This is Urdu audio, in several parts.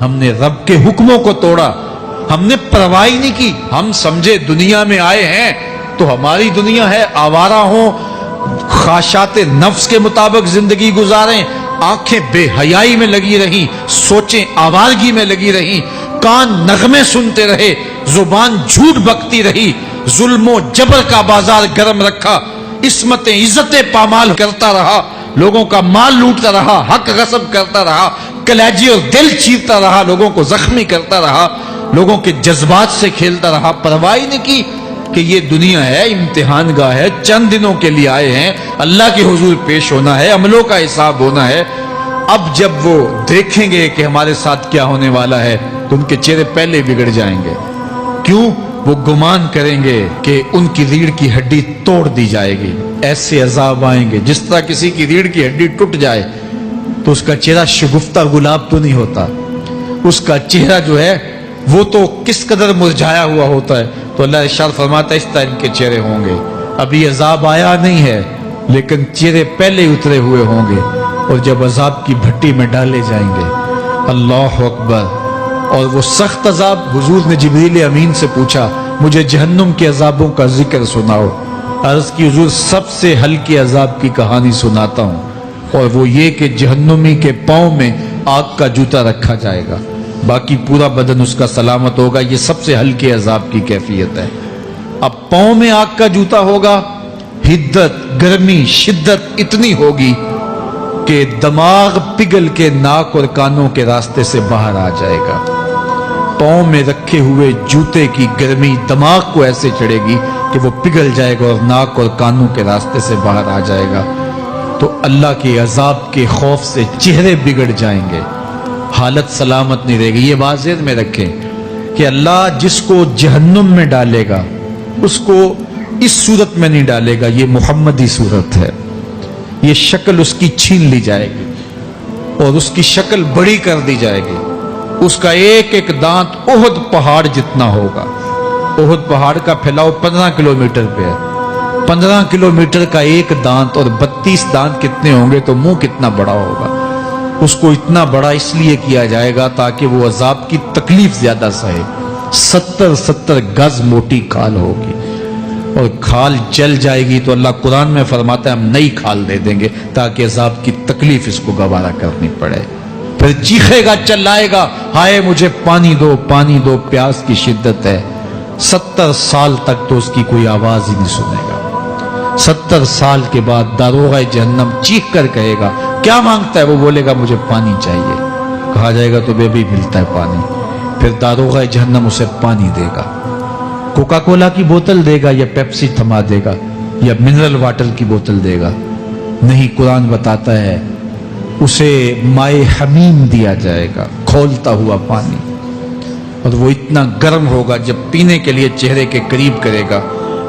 ہم نے رب کے حکموں کو توڑا، ہم نے پرواہ ہی نہیں کی۔ ہم سمجھے دنیا میں آئے ہیں تو ہماری دنیا ہے، آوارہ ہوں، خواہشات نفس کے مطابق زندگی گزاریں، آنکھیں بے حیائی میں لگی رہیں، سوچیں آوارگی میں لگی رہیں، کان نغمے سنتے رہے، زبان جھوٹ بکتی رہی، ظلم و جبر کا بازار گرم رکھا، عصمت عزتیں پامال کرتا رہا، لوگوں کا مال لوٹتا رہا، حق غصب کرتا رہا، کلیجی اور دل چیرتا رہا، لوگوں کو زخمی کرتا رہا، لوگوں کے جذبات سے کھیلتا رہا، پرواہ نہیں کی کہ یہ دنیا ہے، امتحان گاہ ہے، چند دنوں کے لیے آئے ہیں، اللہ کے حضور پیش ہونا ہے، عملوں کا حساب ہونا ہے۔ اب جب وہ دیکھیں گے کہ ہمارے ساتھ کیا ہونے والا ہے تو ان کے چہرے پہلے بگڑ جائیں گے۔ کیوں؟ وہ گمان کریں گے کہ ان کی ریڑھ کی ہڈی توڑ دی جائے گی، ایسے عذاب آئیں گے جس طرح کسی کی ریڑھ کی ہڈی ٹوٹ جائے تو اس کا چہرہ شگفتہ گلاب تو نہیں ہوتا، اس کا چہرہ جو ہے وہ تو کس قدر مرجھایا ہوا ہوتا ہے۔ تو اللہ ارشاد فرماتا ہے اس طرح ان کے چہرے ہوں گے۔ ابھی عذاب آیا نہیں ہے لیکن چہرے پہلے اترے ہوئے ہوں گے، اور جب عذاب کی بھٹی میں ڈالے جائیں گے، اللہ اکبر، اور وہ سخت عذاب، حضور نے جبریل امین سے پوچھا مجھے جہنم کے عذابوں کا ذکر سناؤ۔ عرض کی حضور سب سے ہلکے عذاب کی کہانی سناتا ہوں، اور وہ یہ کہ جہنمی کے پاؤں میں آگ کا جوتا رکھا جائے گا، باقی پورا بدن اس کا سلامت ہوگا۔ یہ سب سے ہلکے عذاب کی کیفیت ہے۔ اب پاؤں میں آگ کا جوتا ہوگا، حدت، گرمی، شدت اتنی ہوگی کہ دماغ پگھل کے ناک اور کانوں کے راستے سے باہر آ جائے گا۔ پاؤں میں رکھے ہوئے جوتے کی گرمی دماغ کو ایسے چڑھے گی کہ وہ پگھل جائے گا اور ناک اور کانوں کے راستے سے باہر آ جائے گا۔ تو اللہ کے عذاب کے خوف سے چہرے بگڑ جائیں گے، حالت سلامت نہیں رہے گی۔ یہ بات ذہن میں رکھیں کہ اللہ جس کو جہنم میں ڈالے گا اس کو اس صورت میں نہیں ڈالے گا، یہ محمدی صورت ہے، یہ شکل اس کی چھین لی جائے گی اور اس کی شکل بڑی کر دی جائے گی۔ اس کا ایک ایک دانت احد پہاڑ جتنا ہوگا۔ احد پہاڑ کا پھیلاؤ 15 کلومیٹر پہ ہے، 15 کلومیٹر کا ایک دانت، اور 32 دانت کتنے ہوں گے تو منہ کتنا بڑا ہوگا۔ اس کو اتنا بڑا اس لیے کیا جائے گا تاکہ وہ عذاب کی تکلیف زیادہ سہے۔ 70 گز موٹی کھال ہوگی، اور کھال جل جائے گی تو اللہ قرآن میں فرماتا ہے ہم نئی کھال دے دیں گے تاکہ عذاب کی تکلیف اس کو گوارا کرنی پڑے۔ پھر چیخے گا، چلائے گا، ہائے مجھے پانی دو، پانی دو، پیاس کی شدت ہے۔ 70 سال تک تو اس کی کوئی آواز ہی نہیں سنے گا۔ 70 سال کے بعد داروغہ جہنم چیخ کر کہے گا کیا مانگتا ہے؟ وہ بولے گا مجھے پانی چاہیے۔ کہا جائے گا تو بے بھی ملتا ہے پانی۔ پھر داروغہ جہنم اسے پانی دے گا، کوکا کولا کی بوتل دے گا یا پیپسی تھما دے گا یا منرل واٹر کی بوتل دے گا؟ نہیں، قرآن بتاتا ہے اسے مائے حمیم دیا جائے گا، کھولتا ہوا پانی، اور وہ اتنا گرم ہوگا جب پینے کے لیے چہرے کے قریب کرے گا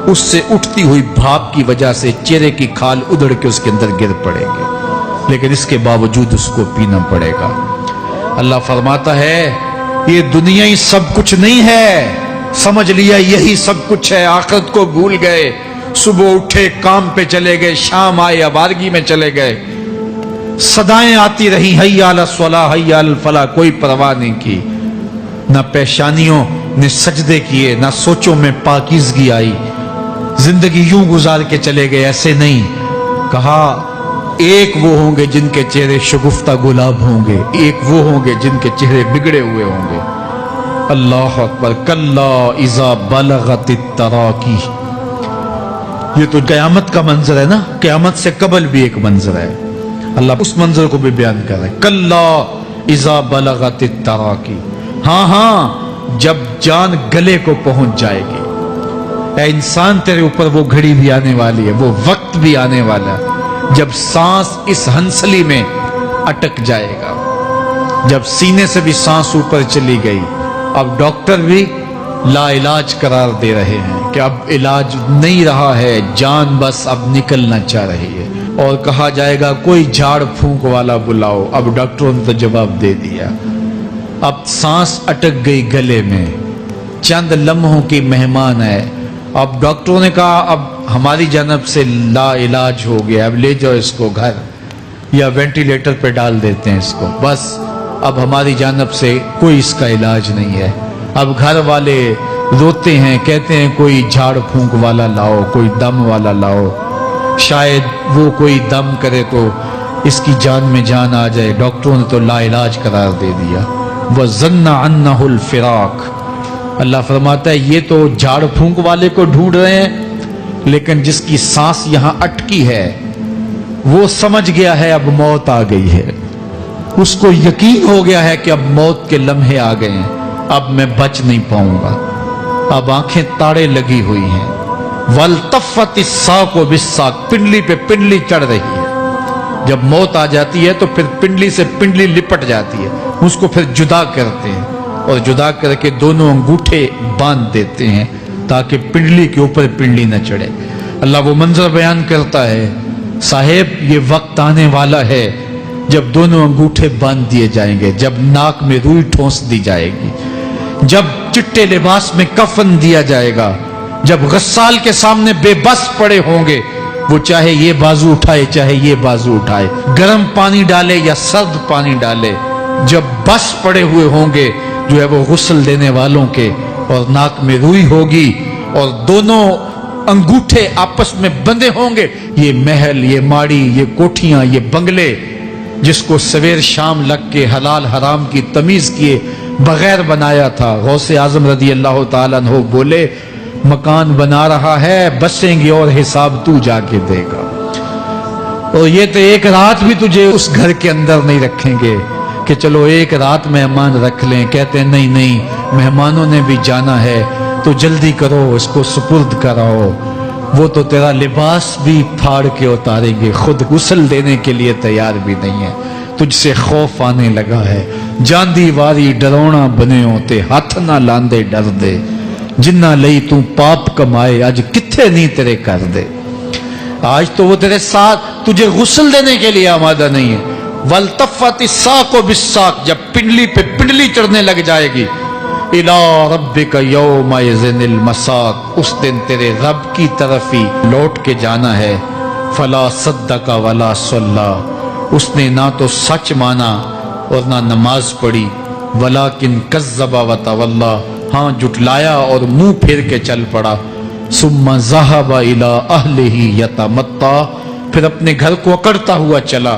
اس سے اٹھتی ہوئی بھاپ کی وجہ سے چہرے کی کھال ادھڑ کے اس کے اندر گر پڑے گی، لیکن اس کے باوجود اس کو پینا پڑے گا۔ اللہ فرماتا ہے یہ دنیا ہی سب کچھ نہیں ہے، سمجھ لیا یہی سب کچھ ہے، آخرت کو بھول گئے، صبح اٹھے کام پہ چلے گئے، شام آئے آوارگی میں چلے گئے، صدائیں آتی رہی حی علی الصلاۃ حی علی الفلاح، کوئی پرواہ نہیں کی، نہ پیشانیوں نے سجدے کیے، نہ سوچوں میں پاکیزگی آئی، زندگی یوں گزار کے چلے گئے۔ ایسے نہیں، کہا ایک وہ ہوں گے جن کے چہرے شگفتہ گلاب ہوں گے، ایک وہ ہوں گے جن کے چہرے بگڑے ہوئے ہوں گے۔ اللہ اکبر، کلا اذا بلغت التراقی، یہ تو قیامت کا منظر ہے نا، قیامت سے قبل بھی ایک منظر ہے، اللہ اس منظر کو بھی بیان کر رہا ہے، کلا اذا بلغت التراقی، ہاں جب جان گلے کو پہنچ جائے گی۔ اے انسان تیرے اوپر وہ گھڑی بھی آنے والی ہے، وہ وقت بھی آنے والا ہے جب سانس اس ہنسلی میں اٹک جائے گا، جب سینے سے بھی سانس اوپر چلی گئی، اب ڈاکٹر بھی لا علاج قرار دے رہے ہیں کہ اب علاج نہیں رہا ہے، جان بس اب نکلنا چاہ رہی ہے، اور کہا جائے گا کوئی جھاڑ پھونک والا بلاؤ۔ اب ڈاکٹروں نے تو جواب دے دیا، اب سانس اٹک گئی گلے میں، چند لمحوں کی مہمان ہے، اب ڈاکٹروں نے کہا اب ہماری جانب سے لا علاج ہو گیا، اب لے جاؤ اس کو گھر، یا وینٹیلیٹر پہ ڈال دیتے ہیں اس کو، بس اب ہماری جانب سے کوئی اس کا علاج نہیں ہے. اب گھر والے روتے ہیں, کہتے ہیں کوئی جھاڑ پھونک والا لاؤ, کوئی دم والا لاؤ, شاید وہ کوئی دم کرے تو اس کی جان میں جان آ جائے. ڈاکٹروں نے تو لا علاج قرار دے دیا. وَظَنَّ عَنَّهُ الْفِرَاقُ. اللہ فرماتا ہے یہ تو جھاڑ پھونک والے کو ڈھونڈ رہے ہیں, لیکن جس کی سانس یہاں اٹکی ہے وہ سمجھ گیا ہے اب موت آ گئی ہے. اس کو یقین ہو گیا ہے کہ اب موت کے لمحے آ گئے ہیں, اب میں بچ نہیں پاؤں گا. اب آنکھیں تاڑے لگی ہوئی ہیں. وَالْتَفَّتِ السَّاقُ بِالسَّاقِ. پنڈلی پہ پنڈلی چڑھ رہی ہے. جب موت آ جاتی ہے تو پھر پنڈلی سے پنڈلی لپٹ جاتی ہے, اس کو پھر جدا کرتے ہیں اور جدا کر کے دونوں انگوٹھے باندھ دیتے ہیں تاکہ پنڈلی کے اوپر پنڈلی نہ چڑھے. اللہ وہ منظر بیان کرتا ہے, صاحب یہ وقت آنے والا ہے جب دونوں انگوٹھے باندھ دیے جائیں گے, جب ناک میں روئی ٹھونس دی جائے گی, جب چٹے لباس میں کفن دیا جائے گا, جب غسال کے سامنے بے بس پڑے ہوں گے, وہ چاہے یہ بازو اٹھائے چاہے یہ بازو اٹھائے, گرم پانی ڈالے یا سرد پانی ڈالے, جب بس پڑے ہوئے ہوں گے جو ہے وہ غسل دینے والوں کے, اور ناک میں روئی ہوگی اور دونوں انگوٹھے آپس میں بندھے ہوں گے. یہ محل, یہ ماڑی, یہ کوٹھیاں, یہ بنگلے جس کو سویر شام لگ کے حلال حرام کی تمیز کیے بغیر بنایا تھا, غوث اعظم رضی اللہ تعالیٰ عنہ بولے مکان بنا رہا ہے, بسیں گے اور حساب تو جا کے دے گا. اور یہ تو ایک رات بھی تجھے اس گھر کے اندر نہیں رکھیں گے کہ چلو ایک رات مہمان رکھ لیں. کہتے ہیں نہیں نہیں, مہمانوں نے بھی جانا ہے تو جلدی کرو, اس کو سپرد کراؤ. وہ تو تیرا لباس بھی پھاڑ کے اتاریں گے, خود غسل دینے کے لیے تیار بھی نہیں ہے. تجھ سے خوف آنے لگا ہے. جاندی واری ڈرونا بنے ہوتے, ہاتھ نہ لاندے ڈر دے, جنہ لئی تو پاپ کمائے اج کتھے نہیں تیرے کر دے. آج تو وہ تیرے ساتھ تجھے غسل دینے کے لیے آمادہ نہیں ہے. وَالْتَفَّتِ السَّاقُ بِالسَّاقِ. جب پنڈلی پہ پنڈلی چڑھنے لگ جائے گی, إِلَىٰ رَبِّكَ يَوْمَئِذٍ الْمَسَاقُ. اس دن تیرے رب کی طرف ہی لوٹ کے جانا ہے. فَلَا صَدَّقَ وَلَا صَلَّىٰ. اس نے نہ تو سچ مانا اور نہ نماز پڑھی. وَلَٰكِنْ كَذَّبَ وَتَوَلَّىٰ. ہاں جھٹلایا اور منہ پھیر کے چل پڑا. ثُمَّ ذَهَبَ إِلَىٰ أَهْلِهِ يَتَمَطَّىٰ. پھر اپنے گھر کو اکڑتا ہوا چلا.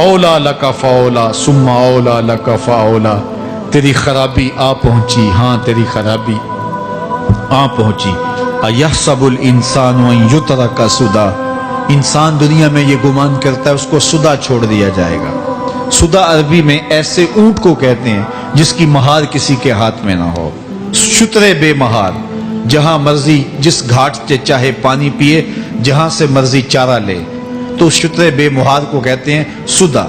اولا لک فاولا ثم اولا لک فاولا. تیری خرابی آ پہنچی, ہاں تیری خرابی آ پہنچی. ایحسب الانسان ان یترک سدی. انسان دنیا میں یہ گمان کرتا ہے اس کو سدا چھوڑ دیا جائے گا. سدا عربی میں ایسے اونٹ کو کہتے ہیں جس کی مہار کسی کے ہاتھ میں نہ ہو. شترے بے مہار, جہاں مرضی جس گھاٹ سے چاہے پانی پیے, جہاں سے مرضی چارہ لے, تو شترے بے مہار کو کہتے ہیں سدا.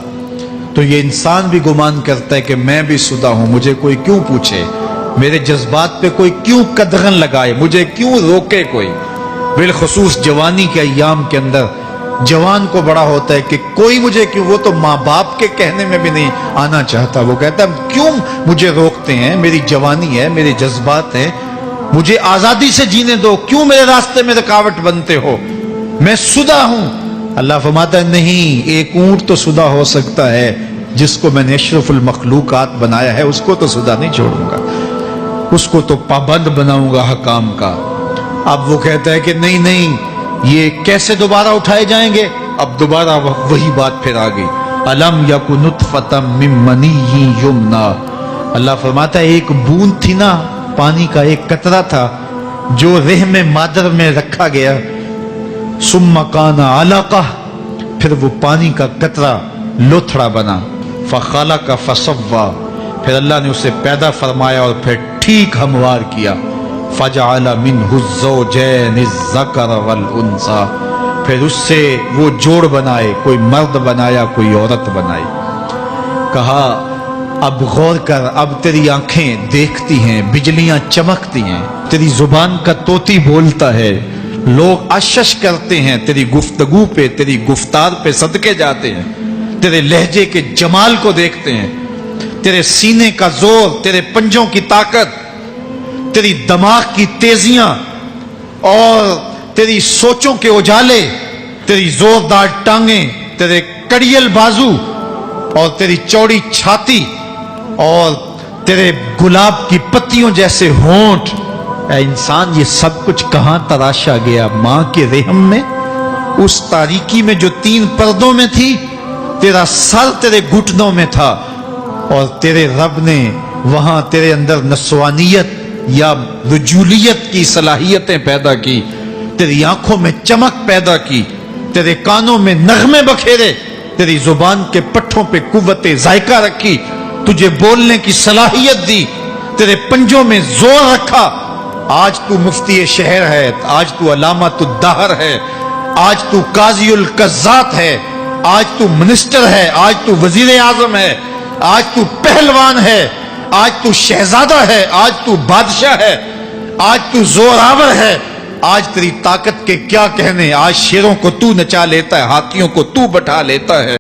تو یہ انسان بھی گمان کرتا ہے کہ میں بھی سدا ہوں, مجھے کوئی کیوں پوچھے, میرے جذبات پہ کوئی کیوں قدغن لگائے, مجھے کیوں روکے کوئی. بالخصوص جوانی کے ایام کے اندر جوان کو بڑا ہوتا ہے کہ کوئی مجھے کیوں, وہ تو ماں باپ کے کہنے میں بھی نہیں آنا چاہتا. وہ کہتا ہے کیوں مجھے روکتے ہیں, میری جوانی ہے, میرے جذبات ہیں, مجھے آزادی سے جینے دو, کیوں میرے راستے میں رکاوٹ بنتے ہو, میں سدا ہوں. اللہ فرماتا ہے نہیں, ایک اونٹ تو سدا ہو سکتا ہے جس کو میں نے اشرف المخلوقات بنایا ہے, اس کو تو سدا نہیں چھوڑوں گا, اس کو تو پابند بناؤں گا حکام کا. اب وہ کہتا ہے کہ نہیں نہیں, یہ کیسے دوبارہ اٹھائے جائیں گے. اب دوبارہ وہی بات پھر آ گئی. الم یک نطفۃ من منی یمنا. اللہ فرماتا ہے ایک بوند تھی نا, پانی کا ایک قطرہ تھا جو رحم مادر میں رکھا گیا. ثم کان علقہ, پھر وہ پانی کا قطرہ لوتھڑا بنا. فخلق فسوی, پھر اللہ نے اسے پیدا فرمایا اور پھر ٹھیک ہموار کیا. فجعل منہ الزوجین الذکر والانثی, پھر اس سے وہ جوڑ بنائے, کوئی مرد بنایا کوئی عورت بنائی. کہا اب غور کر, اب تیری آنکھیں دیکھتی ہیں, بجلیاں چمکتی ہیں, تیری زبان کا طوطی بولتا ہے, لوگ اشش کرتے ہیں تیری گفتگو پہ, تیری گفتار پہ صدقے جاتے ہیں, تیرے لہجے کے جمال کو دیکھتے ہیں, تیرے سینے کا زور, تیرے پنجوں کی طاقت, تیری دماغ کی تیزیاں اور تیری سوچوں کے اجالے, تیری زوردار ٹانگیں, تیرے کڑیل بازو اور تیری چوڑی چھاتی, اور تیرے گلاب کی پتیوں جیسے ہونٹ، اے انسان یہ سب کچھ کہاں تراشا گیا؟ ماں کے رحم میں، اس تاریکی میں جو 3 پردوں میں تھی، تیرا سر تیرے گھٹنوں میں تھا، اور تیرے رب نے وہاں تیرے اندر نسوانیت یا رجولیت کی صلاحیتیں پیدا کی، تیری آنکھوں میں چمک پیدا کی، تیرے کانوں میں نغمے بکھیرے، تیری زبان کے پٹھوں پہ قوت ذائقہ رکھی، تجھے بولنے کی صلاحیت دی، تیرے پنجوں میں زور رکھا۔ آج تو مفتی شہر ہے، آج تو علامۃ الدہر ہے، آج تو قاضی القضات ہے، آج تو منسٹر ہے، آج تو وزیر اعظم ہے، آج تو پہلوان ہے، آج تو شہزادہ ہے، آج تو بادشاہ ہے، آج تو زوراور ہے، آج تیری طاقت کے کیا کہنے، آج شیروں کو تو نچا لیتا ہے، ہاتھیوں کو تو بٹھا لیتا ہے۔